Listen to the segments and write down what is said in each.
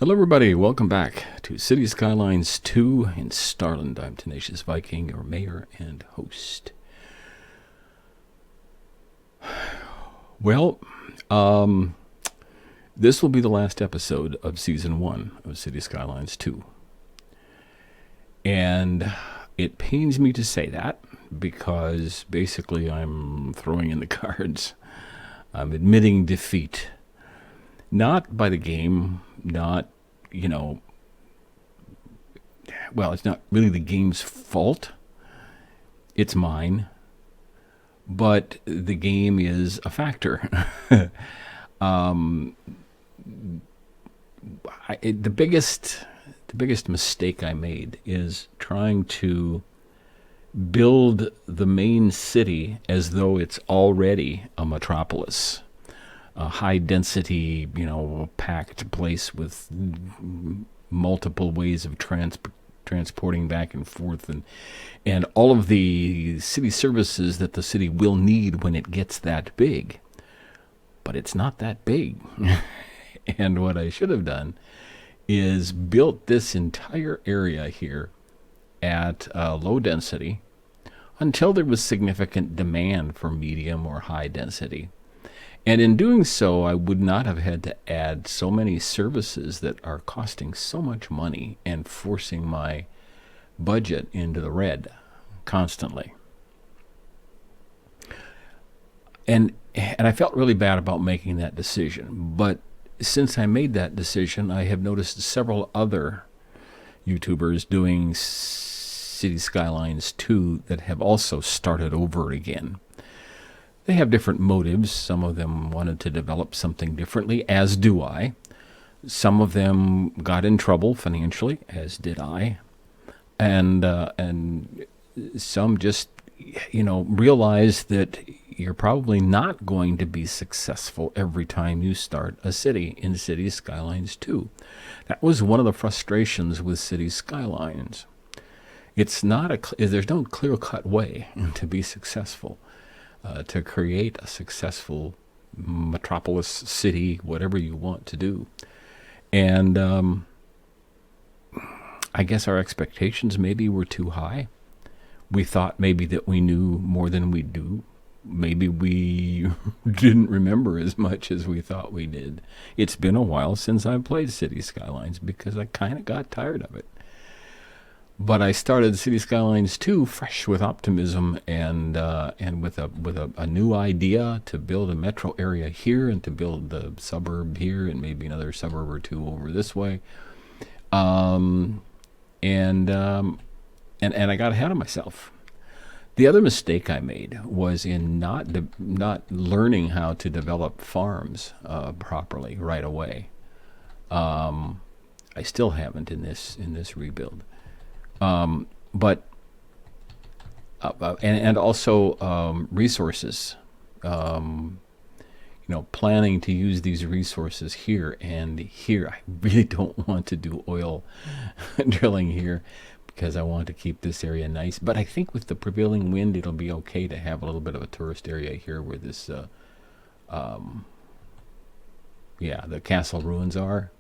Hello, everybody. Welcome back to City Skylines 2 in Starland. I'm Tenacious Viking, your mayor and host. Well, this will be the last episode of Season 1 of City Skylines 2. And it pains me to say that because basically I'm throwing in the cards. I'm admitting defeat. Not by the game, not, well, it's not really the game's fault. It's mine. But the game is a factor. The biggest mistake I made is trying to build the main city as though it's already a metropolis. A high density, packed place with multiple ways of transporting back and forth and all of the city services that the city will need when it gets that big. But it's not that big. And what I should have done is built this entire area here at low density until there was significant demand for medium or high density. And in doing so, I would not have had to add so many services that are costing so much money and forcing my budget into the red constantly. And I felt really bad about making that decision. But since I made that decision, I have noticed several other YouTubers doing City Skylines 2 that have also started over again. They have different motives. Some of them wanted to develop something differently, as do I. Some of them got in trouble financially, as did I. And some just, realized that you're probably not going to be successful every time you start a city in City Skylines 2. That was one of the frustrations with City Skylines. It's not there's no clear-cut way to be successful. To create a successful metropolis city, whatever you want to do. And I guess our expectations maybe were too high. We thought maybe that we knew more than we do. Maybe we didn't remember as much as we thought we did. It's been a while since I've played City Skylines because I kind of got tired of it. But I started City Skylines 2 fresh with optimism and with a new idea to build a metro area here and to build the suburb here and maybe another suburb or two over this way. And I got ahead of myself. The other mistake I made was in not learning how to develop farms properly right away. I still haven't in this rebuild. But also resources, planning to use these resources here and here. I really don't want to do oil drilling here because I want to keep this area nice. But I think with the prevailing wind, it'll be okay to have a little bit of a tourist area here where this, the castle ruins are.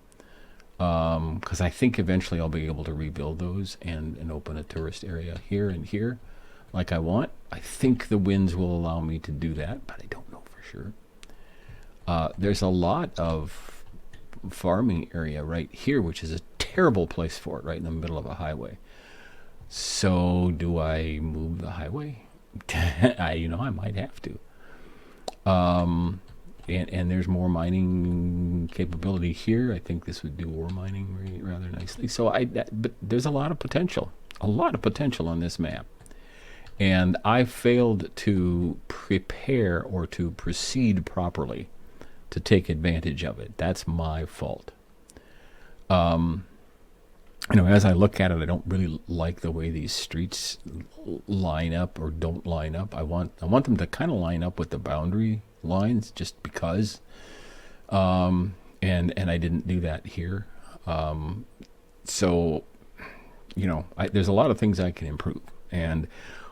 Because I think eventually I'll be able to rebuild those and open a tourist area here and here like I want. I think the winds will allow me to do that, but I don't know for sure. There's a lot of farming area right here, which is a terrible place for it, right in the middle of a highway. So do I move the highway? I might have to. And there's more mining capability here. I think this would do ore mining rather nicely. But there's a lot of potential on this map. And I failed to prepare or to proceed properly to take advantage of it. That's my fault. As I look at it, I don't really like the way these streets line up or don't line up. I want them to kind of line up with the boundary lines just because. And I didn't do that here. There's a lot of things I can improve. And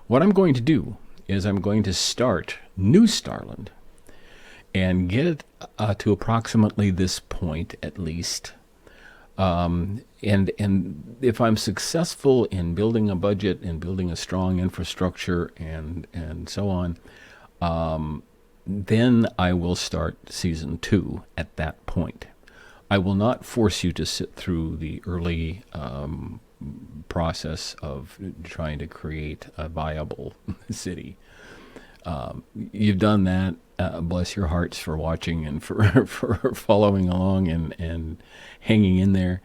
what I'm going to do is I'm going to start New Starland and get it to approximately this point at least And if I'm successful in building a budget and building a strong infrastructure and so on, then I will start season 2 at that point. I will not force you to sit through the early process of trying to create a viable city. You've done that. Bless your hearts for watching and for for following along and hanging in there.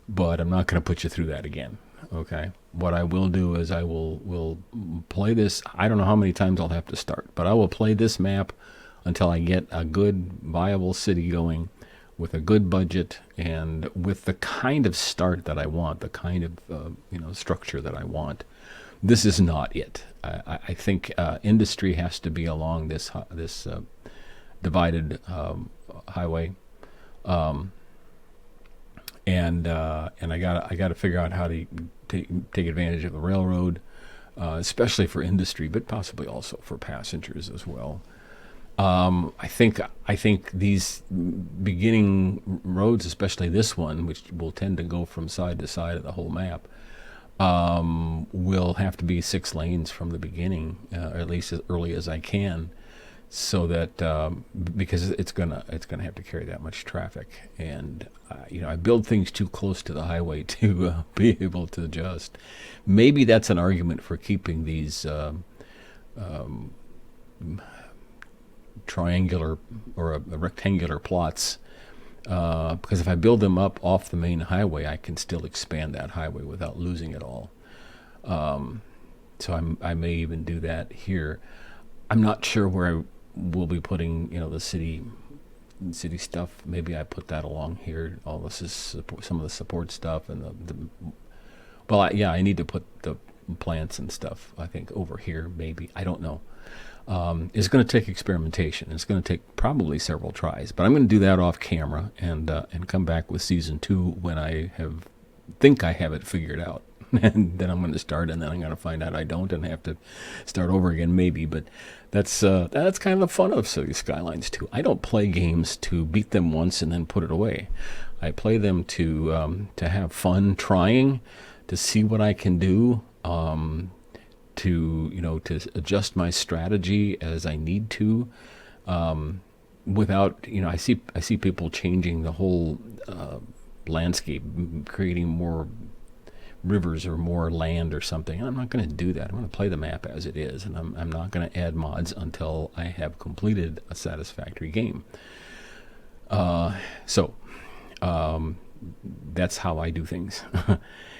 But I'm not going to put you through that again. Okay. What I will do is I will play this. I don't know how many times I'll have to start, but I will play this map until I get a good viable city going with a good budget and with the kind of start that I want, the kind of structure that I want. This is not it. I think industry has to be along this divided highway, and I got to figure out how to take advantage of the railroad, especially for industry, but possibly also for passengers as well. I think these beginning roads, especially this one, which will tend to go from side to side of the whole map, will have to be 6 lanes from the beginning, or at least as early as I can, so that because it's gonna have to carry that much traffic, and I build things too close to the highway to be able to adjust. Maybe that's an argument for keeping these triangular or a rectangular plots, because if I build them up off the main highway, I can still expand that highway without losing it all. So I may even do that here. I'm not sure where I will be putting the city stuff. Maybe I put that along here. All this is some of the support stuff and I need to put the plants and stuff, I think, over here. Maybe, I don't know. It's going to take experimentation. It's going to take probably several tries, but I'm going to do that off camera and come back with season 2 when I think I have it figured out, and then I'm going to start, and then I'm going to find out I don't, and have to start over again maybe. But that's kind of the fun of City Skylines 2. I don't play games to beat them once and then put it away. I play them to have fun trying, to see what I can do. To adjust my strategy as I need to, without I see people changing the whole landscape, creating more rivers or more land or something. I'm not going to do that. I'm going to play the map as it is, and I'm not going to add mods until I have completed a satisfactory game. So that's how I do things.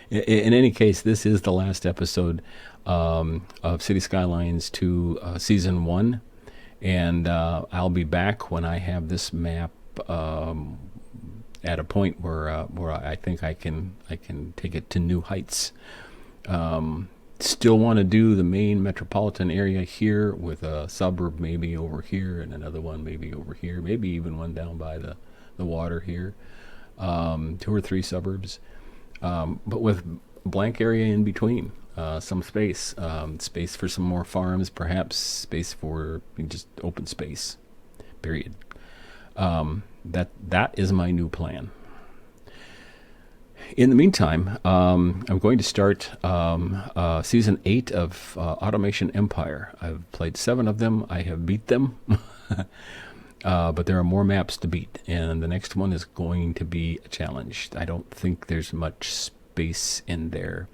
In any case, this is the last episode of City Skylines 2 Season 1, and I'll be back when I have this map at a point where I think I can take it to new heights. Still want to do the main metropolitan area here, with a suburb maybe over here and another one maybe over here, maybe even one down by the water here, 2 or 3 suburbs. But with blank area in between, some space for some more farms, perhaps space for just open space, period. That is my new plan. In the meantime, I'm going to start Season 8 of Automation Empire. I've played 7 of them. I have beat them. But there are more maps to beat, and the next one is going to be a challenge. I don't think there's much space in there.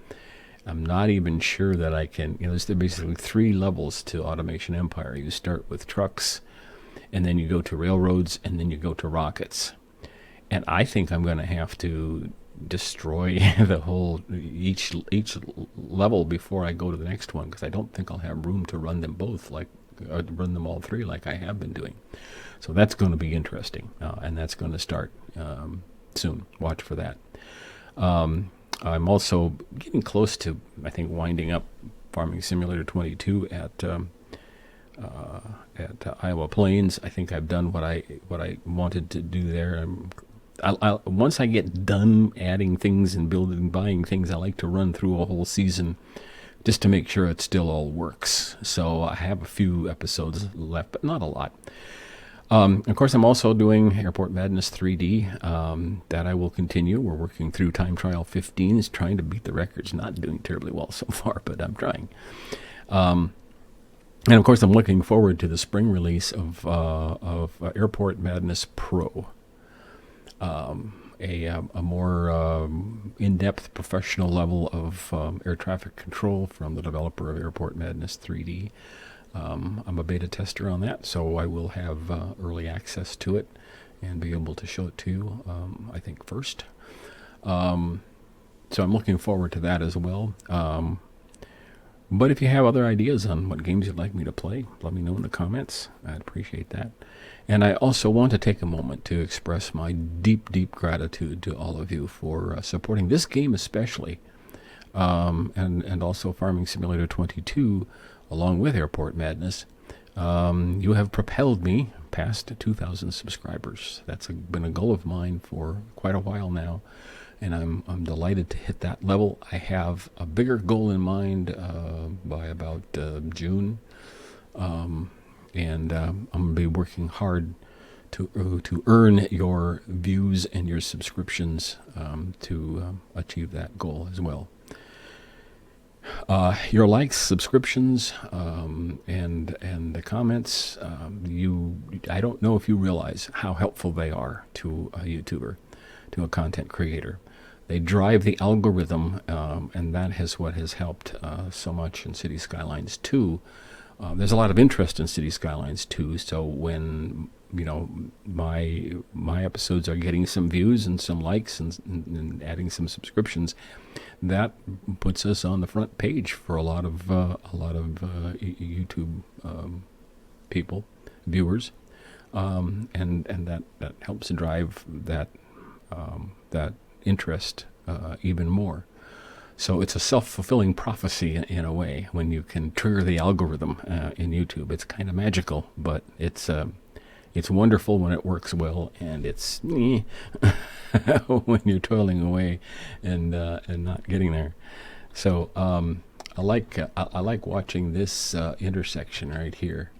I'm not even sure that I can, there's basically 3 levels to Automation Empire. You start with trucks, and then you go to railroads, and then you go to rockets. And I think I'm going to have to destroy the whole, each level before I go to the next one, because I don't think I'll have room to run them both, run them all 3 like I have been doing. So that's going to be interesting, and that's going to start soon. Watch for that. I'm also getting close to, I think, winding up Farming Simulator 22 at Iowa Plains. I think I've done what I wanted to do there. Once I get done adding things and buying things, I like to run through a whole season just to make sure it still all works. So I have a few episodes left, but not a lot. Of course, I'm also doing Airport Madness 3D. That I will continue. We're working through Time Trial 15, is trying to beat the records. Not doing terribly well so far, but I'm trying. And of course, I'm looking forward to the spring release of Airport Madness Pro, a more in-depth professional level of air traffic control from the developer of Airport Madness 3D. I'm a beta tester on that, so I will have early access to it and be able to show it to you, I think, first. So I'm looking forward to that as well. But if you have other ideas on what games you'd like me to play, let me know in the comments. I'd appreciate that. And I also want to take a moment to express my deep, deep gratitude to all of you for supporting this game especially, and also Farming Simulator 22, along with Airport Madness. You have propelled me past 2,000 subscribers. That's been a goal of mine for quite a while now, and I'm delighted to hit that level. I have a bigger goal in mind by about June, and I'm going to be working hard to earn your views and your subscriptions to achieve that goal as well. Your likes, subscriptions, and the comments, I don't know if you realize how helpful they are to a YouTuber, to a content creator. They drive the algorithm, and that is what has helped so much in City Skylines 2. There's a lot of interest in City Skylines 2, so when my episodes are getting some views and some likes and adding some subscriptions, that puts us on the front page for a lot of YouTube people, viewers, and that helps drive that interest even more. So it's a self-fulfilling prophecy in a way when you can trigger the algorithm in YouTube. It's kind of magical, but it's wonderful when it works well, and it's when you're toiling away and not getting there. So I like watching this intersection right here.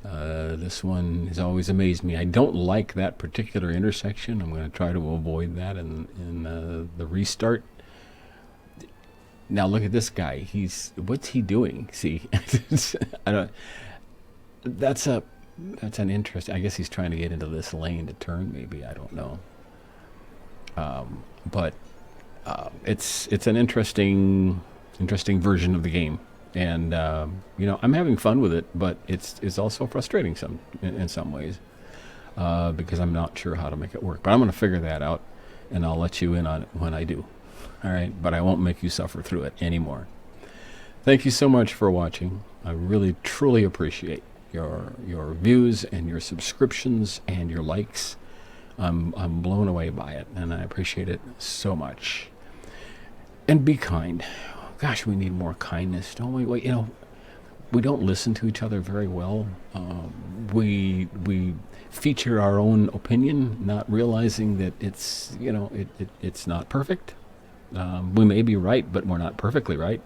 This one has always amazed me. I don't like that particular intersection. I'm going to try to avoid that in the restart. Now look at this guy. What's he doing? See, that's an interesting. I guess he's trying to get into this lane to turn. Maybe, I don't know. But it's an interesting version of the game, and I'm having fun with it. But it's also frustrating in some ways because I'm not sure how to make it work. But I'm going to figure that out, and I'll let you in on it when I do. All right, but I won't make you suffer through it anymore. Thank you so much for watching. I really, truly appreciate your views and your subscriptions and your likes. I'm blown away by it, and I appreciate it so much. And be kind. Gosh, we need more kindness, don't we? We don't listen to each other very well. We feature our own opinion, not realizing that it's not perfect. We may be right, but we're not perfectly right.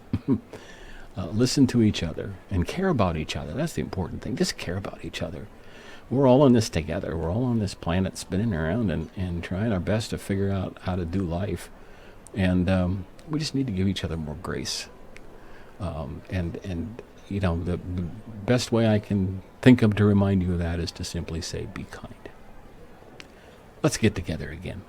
Listen to each other and care about each other. That's the important thing. Just care about each other. We're all in this together. We're all on this planet spinning around and trying our best to figure out how to do life. And we just need to give each other more grace. And the best way I can think of to remind you of that is to simply say, be kind. Let's get together again.